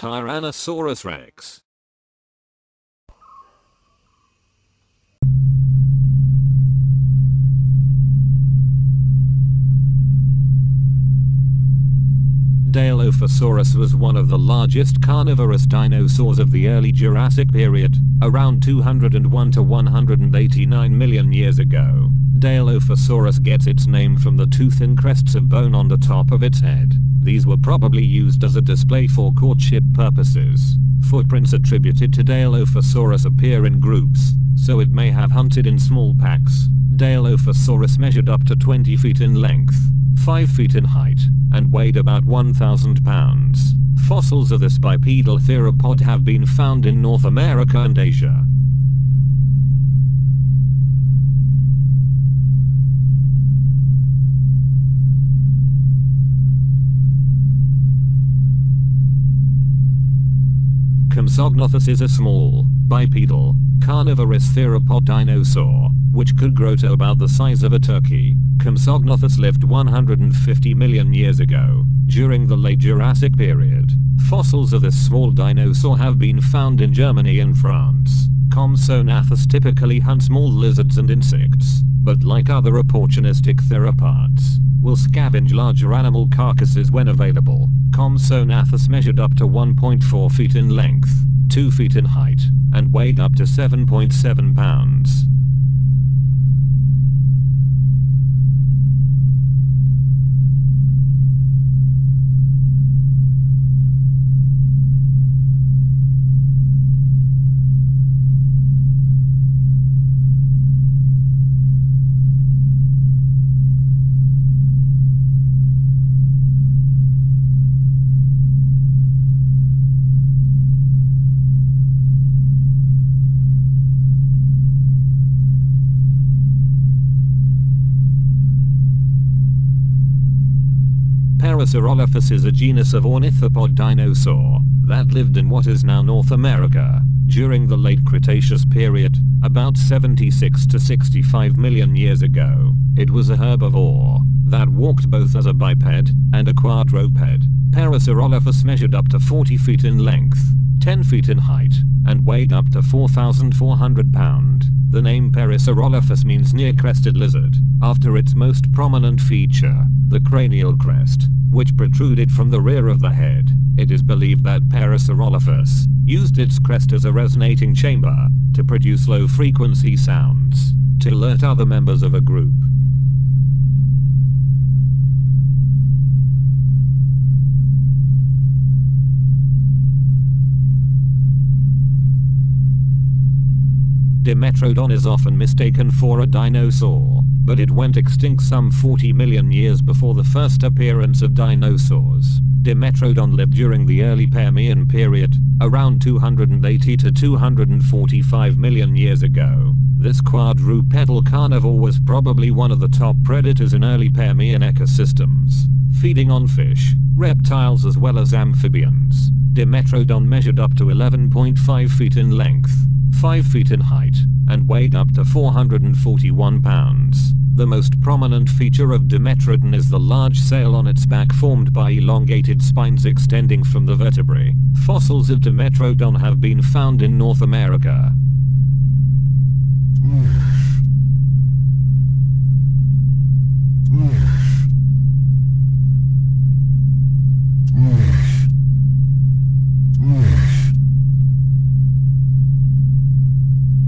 Tyrannosaurus rex. Dilophosaurus was one of the largest carnivorous dinosaurs of the early Jurassic period, around 201 to 189 million years ago. Dilophosaurus gets its name from the tooth and crests of bone on the top of its head. These were probably used as a display for courtship purposes. Footprints attributed to Dilophosaurus appear in groups, so it may have hunted in small packs. Dilophosaurus measured up to 20 feet in length, 5 feet in height, and weighed about 1,000 pounds. Fossils of this bipedal theropod have been found in North America and Asia. Compsognathus is a small, bipedal, carnivorous theropod dinosaur, which could grow to about the size of a turkey. Compsognathus lived 150 million years ago, during the late Jurassic period. Fossils of this small dinosaur have been found in Germany and France. Compsognathus typically hunts small lizards and insects, but like other opportunistic theropods, will scavenge larger animal carcasses when available. Compsognathus measured up to 1.4 feet in length, 2 feet in height, and weighed up to 7.7 pounds. Parasaurolophus is a genus of ornithopod dinosaur that lived in what is now North America. During the late Cretaceous period, about 76 to 65 million years ago, it was a herbivore that walked both as a biped and a quadruped. Parasaurolophus measured up to 40 feet in length, 10 feet in height, and weighed up to 4,400 pounds. The name Parasaurolophus means near-crested lizard, after its most prominent feature, the cranial crest, which protruded from the rear of the head. It is believed that Parasaurolophus used its crest as a resonating chamber to produce low-frequency sounds to alert other members of a group. Dimetrodon is often mistaken for a dinosaur, but it went extinct some 40 million years before the first appearance of dinosaurs. Dimetrodon lived during the early Permian period, around 280 to 245 million years ago. This quadrupedal carnivore was probably one of the top predators in early Permian ecosystems, feeding on fish, reptiles as well as amphibians. Dimetrodon measured up to 11.5 feet in length, 5 feet in height, and weighed up to 441 pounds. The most prominent feature of Dimetrodon is the large sail on its back formed by elongated spines extending from the vertebrae. Fossils of Dimetrodon have been found in North America.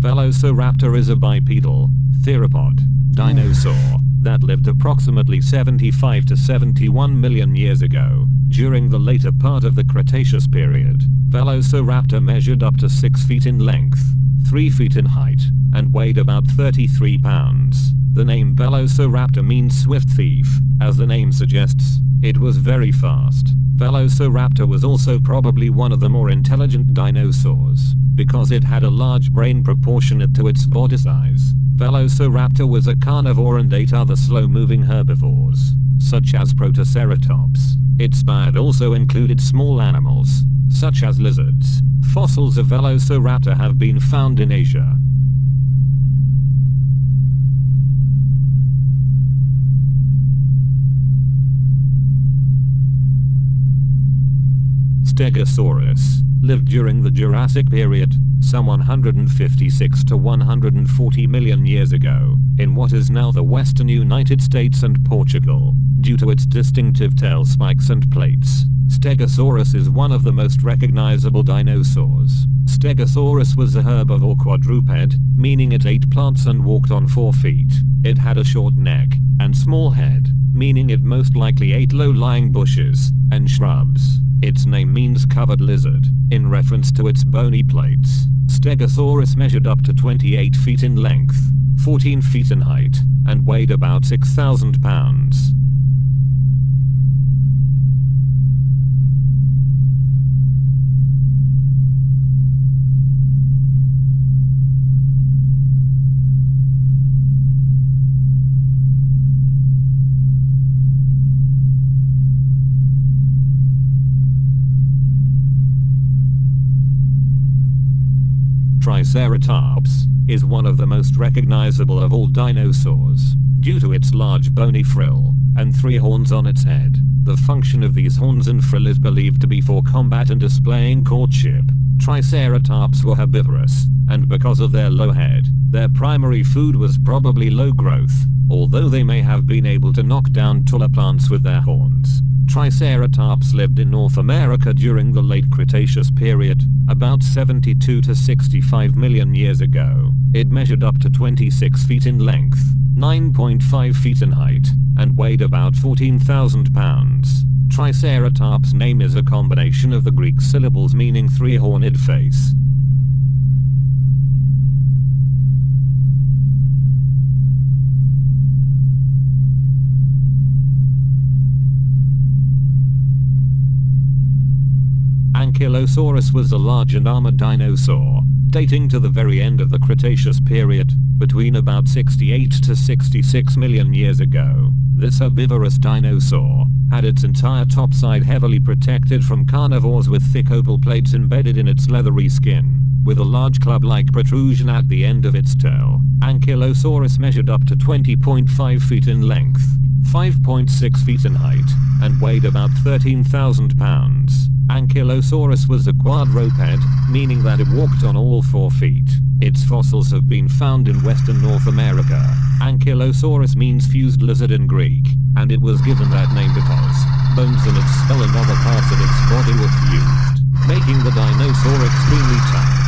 Velociraptor is a bipedal, theropod, dinosaur that lived approximately 75 to 71 million years ago. During the later part of the Cretaceous period, Velociraptor measured up to 6 feet in length, 3 feet in height, and weighed about 33 pounds. The name Velociraptor means swift thief. As the name suggests, it was very fast. Velociraptor was also probably one of the more intelligent dinosaurs, because it had a large brain proportionate to its body size. Velociraptor was a carnivore and ate other slow-moving herbivores, such as Protoceratops. Its diet also included small animals, such as lizards. Fossils of Velociraptor have been found in Asia. Stegosaurus lived during the Jurassic period, some 156 to 140 million years ago, in what is now the western United States and Portugal. Due to its distinctive tail spikes and plates, Stegosaurus is one of the most recognizable dinosaurs. Stegosaurus was a herbivore quadruped, meaning it ate plants and walked on 4 feet. It had a short neck and small head, meaning it most likely ate low-lying bushes and shrubs. Its name means covered lizard, in reference to its bony plates. Stegosaurus measured up to 28 feet in length, 14 feet in height, and weighed about 6,000 pounds. Triceratops is one of the most recognizable of all dinosaurs, due to its large bony frill and 3 horns on its head. The function of these horns and frill is believed to be for combat and displaying courtship. Triceratops were herbivorous, and because of their low head, their primary food was probably low growth, although they may have been able to knock down taller plants with their horns. Triceratops lived in North America during the late Cretaceous period, about 72 to 65 million years ago. It measured up to 26 feet in length, 9.5 feet in height, and weighed about 14,000 pounds. Triceratops' name is a combination of the Greek syllables meaning 3-horned face. Ankylosaurus was a large and armored dinosaur, dating to the very end of the Cretaceous period, between about 68 to 66 million years ago. This herbivorous dinosaur had its entire topside heavily protected from carnivores with thick oval plates embedded in its leathery skin, with a large club-like protrusion at the end of its tail. Ankylosaurus measured up to 20.5 feet in length, 5.6 feet in height, and weighed about 13,000 pounds. Ankylosaurus was a quadruped, meaning that it walked on all 4 feet. Its fossils have been found in western North America. Ankylosaurus means fused lizard in Greek, and it was given that name because bones in its skull and other parts of its body were fused, making the dinosaur extremely tough.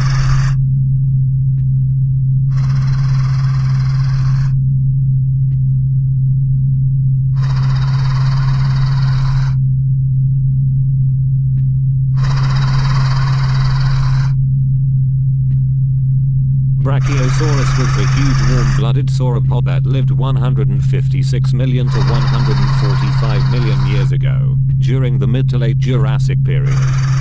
Brachiosaurus was the huge warm-blooded sauropod that lived 156 million to 145 million years ago. During the mid to late Jurassic period,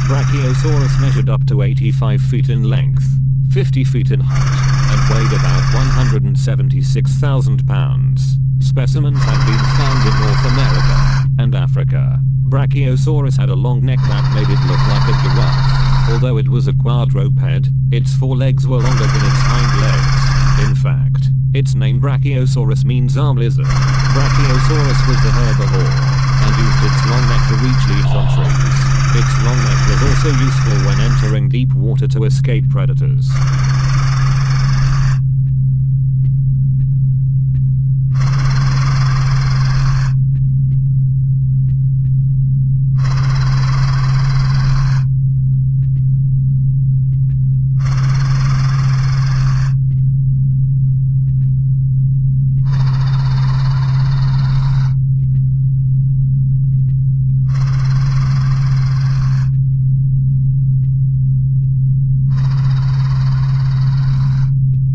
Brachiosaurus measured up to 85 feet in length, 50 feet in height, and weighed about 176,000 pounds. Specimens had been found in North America and Africa. Brachiosaurus had a long neck that made it look like a giraffe. Although it was a quadruped, its forelegs were longer than its hind legs. In fact, its name Brachiosaurus means arm lizard. Brachiosaurus was a herbivore, and used its long neck to reach leaves on trees. Its long neck was also useful when entering deep water to escape predators.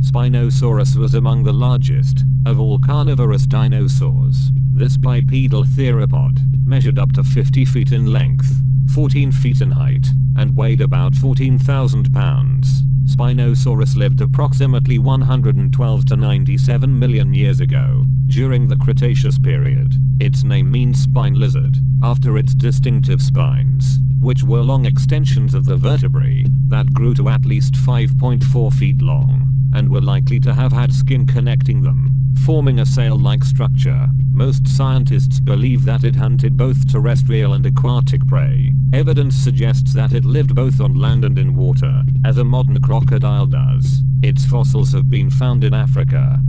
Spinosaurus was among the largest of all carnivorous dinosaurs. This bipedal theropod measured up to 50 feet in length, 14 feet in height, and weighed about 14,000 pounds. Spinosaurus lived approximately 112 to 97 million years ago, during the Cretaceous period. Its name means spine lizard, after its distinctive spines, which were long extensions of the vertebrae that grew to at least 5.4 feet long, and were likely to have had skin connecting them. forming a sail-like structure. Most scientists believe that it hunted both terrestrial and aquatic prey. Evidence suggests that it lived both on land and in water, as a modern crocodile does. Its fossils have been found in Africa.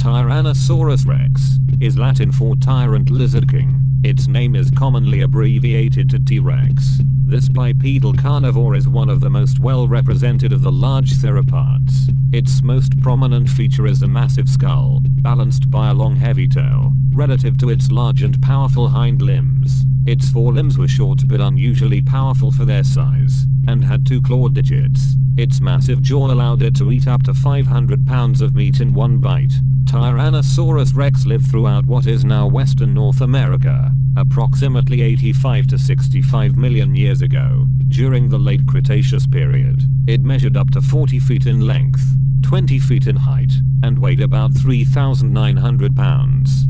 Tyrannosaurus rex is Latin for tyrant lizard king. Its name is commonly abbreviated to T-Rex. This bipedal carnivore is one of the most well represented of the large theropods. Its most prominent feature is a massive skull, balanced by a long heavy tail, relative to its large and powerful hind limbs. Its forelimbs were short but unusually powerful for their size, and had 2 claw digits. Its massive jaw allowed it to eat up to 500 pounds of meat in one bite. Tyrannosaurus rex lived throughout what is now Western North America, approximately 85 to 65 million years ago. During the late Cretaceous period, it measured up to 40 feet in length, 20 feet in height, and weighed about 3,900 pounds.